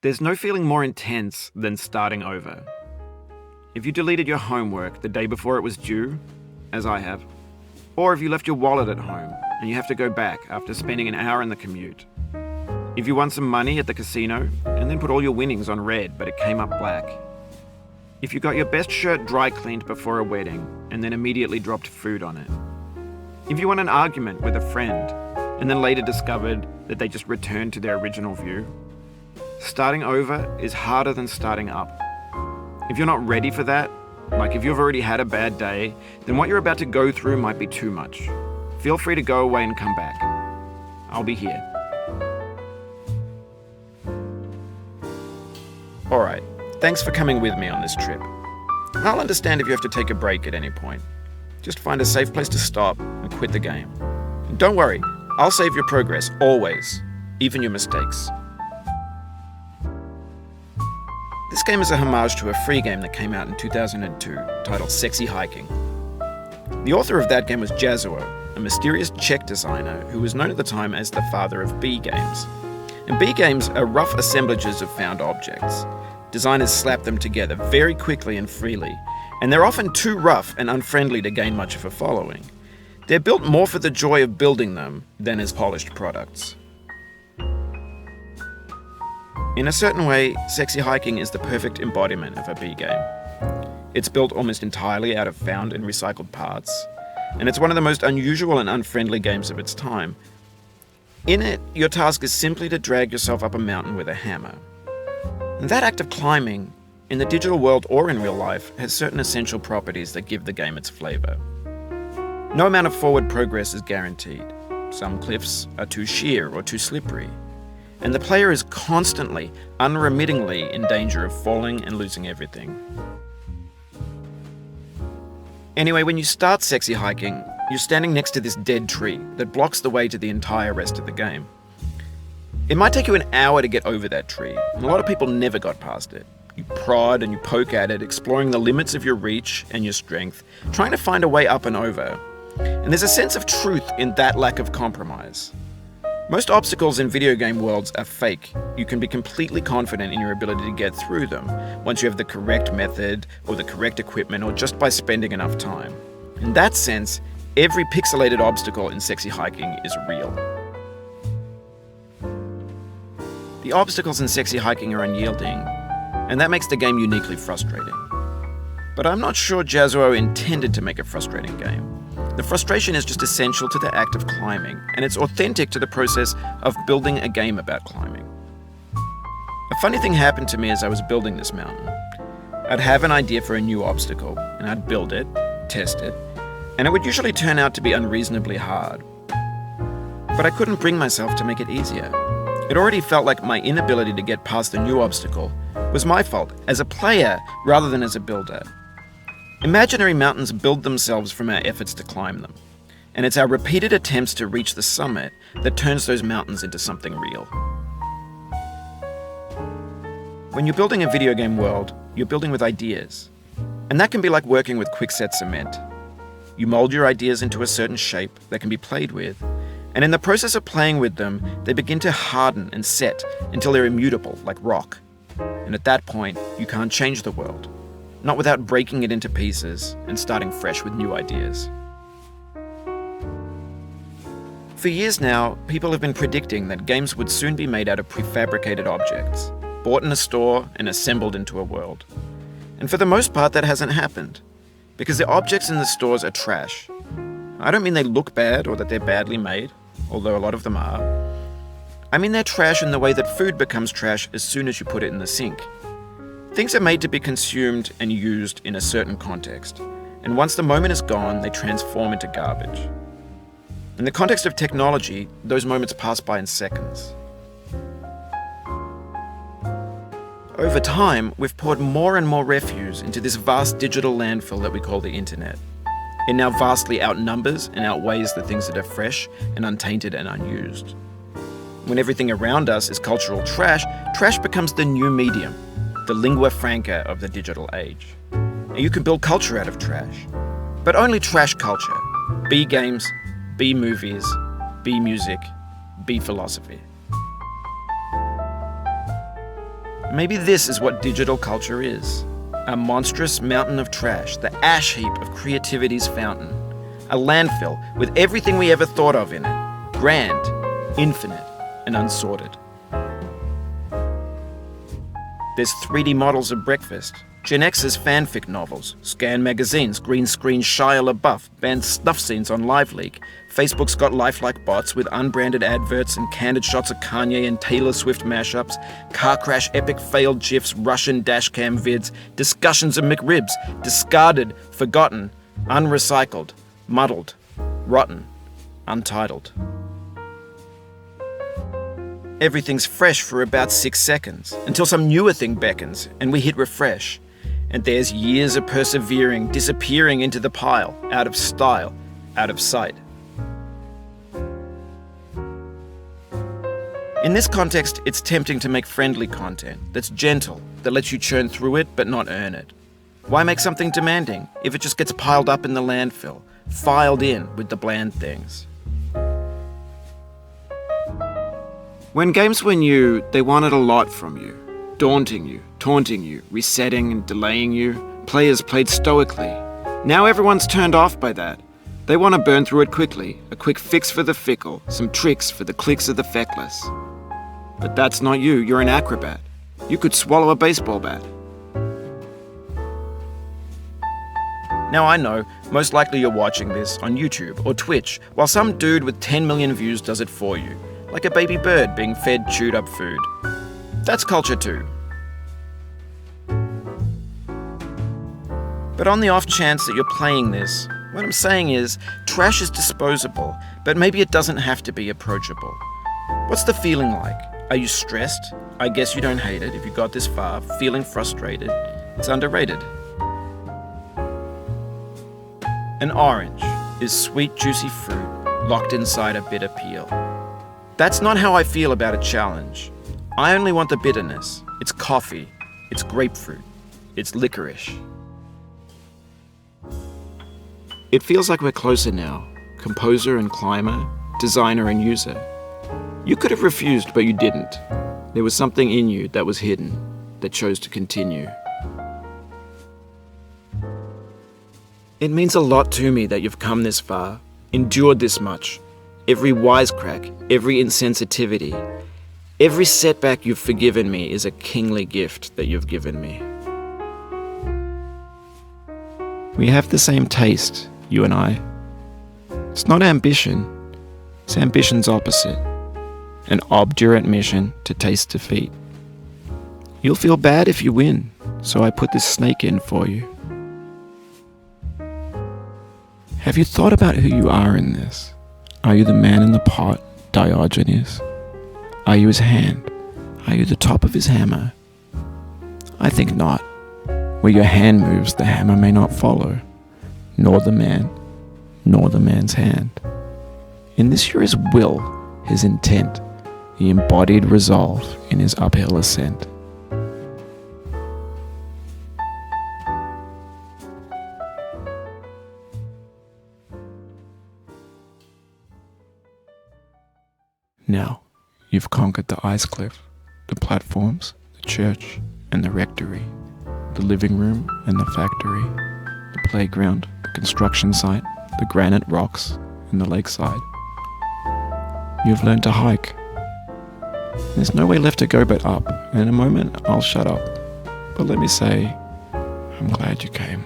There's no feeling more intense than starting over. If you deleted your homework the day before it was due, as I have, or if you left your wallet at home and you have to go back after spending an hour in the commute. If you won some money at the casino and then put all your winnings on red but it came up black. If you got your best shirt dry cleaned before a wedding and then immediately dropped food on it. If you won an argument with a friend and then later discovered that they just returned to their original view. Starting over is harder than starting up. If you're not ready for that, like if you've already had a bad day, then what you're about to go through might be too much. Feel free to go away and come back. I'll be here. Alright, thanks for coming with me on this trip. I'll understand if you have to take a break at any point. Just find a safe place to stop and quit the game. And don't worry, I'll save your progress, always, even your mistakes. This game is a homage to a free game that came out in 2002, titled Sexy Hiking. The author of that game was Jazuo, a mysterious Czech designer who was known at the time as the father of B games. And B games are rough assemblages of found objects. Designers slap them together very quickly and freely, and they're often too rough and unfriendly to gain much of a following. They're built more for the joy of building them than as polished products. In a certain way, Sexy Hiking is the perfect embodiment of a B game. It's built almost entirely out of found and recycled parts, and it's one of the most unusual and unfriendly games of its time. In it, your task is simply to drag yourself up a mountain with a hammer. And that act of climbing, in the digital world or in real life, has certain essential properties that give the game its flavor. No amount of forward progress is guaranteed. Some cliffs are too sheer or too slippery. And the player is constantly, unremittingly in danger of falling and losing everything. Anyway, when you start Sexy Hiking, you're standing next to this dead tree that blocks the way to the entire rest of the game. It might take you an hour to get over that tree, and a lot of people never got past it. You prod and you poke at it, exploring the limits of your reach and your strength, trying to find a way up and over. And there's a sense of truth in that lack of compromise. Most obstacles in video game worlds are fake. You can be completely confident in your ability to get through them once you have the correct method or the correct equipment or just by spending enough time. In that sense, every pixelated obstacle in Sexy Hiking is real. The obstacles in Sexy Hiking are unyielding, and that makes the game uniquely frustrating. But I'm not sure Jazuo intended to make a frustrating game. The frustration is just essential to the act of climbing, and it's authentic to the process of building a game about climbing. A funny thing happened to me as I was building this mountain. I'd have an idea for a new obstacle, and I'd build it, test it, and it would usually turn out to be unreasonably hard. But I couldn't bring myself to make it easier. It already felt like my inability to get past the new obstacle was my fault as a player rather than as a builder. Imaginary mountains build themselves from our efforts to climb them, and it's our repeated attempts to reach the summit that turns those mountains into something real. When you're building a video game world, you're building with ideas, and that can be like working with quickset cement. You mold your ideas into a certain shape that can be played with, and in the process of playing with them, they begin to harden and set until they're immutable, like rock. And at that point, you can't change the world. Not without breaking it into pieces and starting fresh with new ideas. For years now, people have been predicting that games would soon be made out of prefabricated objects, bought in a store and assembled into a world. And for the most part, that hasn't happened, because the objects in the stores are trash. I don't mean they look bad or that they're badly made, although a lot of them are. I mean they're trash in the way that food becomes trash as soon as you put it in the sink. Things are made to be consumed and used in a certain context, and once the moment is gone, they transform into garbage. In the context of technology, those moments pass by in seconds. Over time, we've poured more and more refuse into this vast digital landfill that we call the internet. It now vastly outnumbers and outweighs the things that are fresh and untainted and unused. When everything around us is cultural trash, trash becomes the new medium, the lingua franca of the digital age. And you can build culture out of trash, but only trash culture. B games, B movies, B music, B philosophy. Maybe this is what digital culture is. A monstrous mountain of trash, the ash heap of creativity's fountain. A landfill with everything we ever thought of in it. Grand, infinite, and unsorted. There's 3D models of breakfast, Gen X's fanfic novels, scan magazines, green screen Shia LaBeouf, banned snuff scenes on LiveLeak. Facebook's got lifelike bots with unbranded adverts and candid shots of Kanye and Taylor Swift mashups, car crash epic failed GIFs, Russian dashcam vids, discussions of McRibs, discarded, forgotten, unrecycled, muddled, rotten, untitled. Everything's fresh for about 6 seconds, until some newer thing beckons and we hit refresh. And there's years of persevering disappearing into the pile, out of style, out of sight. In this context, it's tempting to make friendly content that's gentle, that lets you churn through it but not earn it. Why make something demanding if it just gets piled up in the landfill, filed in with the bland things? When games were new, they wanted a lot from you. Daunting you, taunting you, resetting and delaying you. Players played stoically. Now everyone's turned off by that. They want to burn through it quickly, a quick fix for the fickle, some tricks for the clicks of the feckless. But that's not you, you're an acrobat. You could swallow a baseball bat. Now I know, most likely you're watching this on YouTube or Twitch, while some dude with 10 million views does it for you, like a baby bird being fed chewed up food. That's culture too. But on the off chance that you're playing this, what I'm saying is, trash is disposable, but maybe it doesn't have to be approachable. What's the feeling like? Are you stressed? I guess you don't hate it if you got this far. Feeling frustrated? It's underrated. An orange is sweet, juicy fruit locked inside a bitter peel. That's not how I feel about a challenge. I only want the bitterness. It's coffee. It's grapefruit. It's licorice. It feels like we're closer now. Composer and climber, designer and user. You could have refused, but you didn't. There was something in you that was hidden, that chose to continue. It means a lot to me that you've come this far, endured this much. Every wisecrack, every insensitivity, every setback you've forgiven me is a kingly gift that you've given me. We have the same taste, you and I. It's not ambition, it's ambition's opposite. An obdurate mission to taste defeat. You'll feel bad if you win, so I put this snake in for you. Have you thought about who you are in this? Are you the man in the pot, Diogenes? Are you his hand? Are you the top of his hammer? I think not. Where your hand moves, the hammer may not follow, nor the man, nor the man's hand. In this you're his will, his intent, the embodied resolve in his uphill ascent. Now, you've conquered the ice cliff, the platforms, the church, and the rectory, the living room and the factory, the playground, the construction site, the granite rocks, and the lakeside. You've learned to hike. There's no way left to go but up, and in a moment I'll shut up. But let me say, I'm glad you came.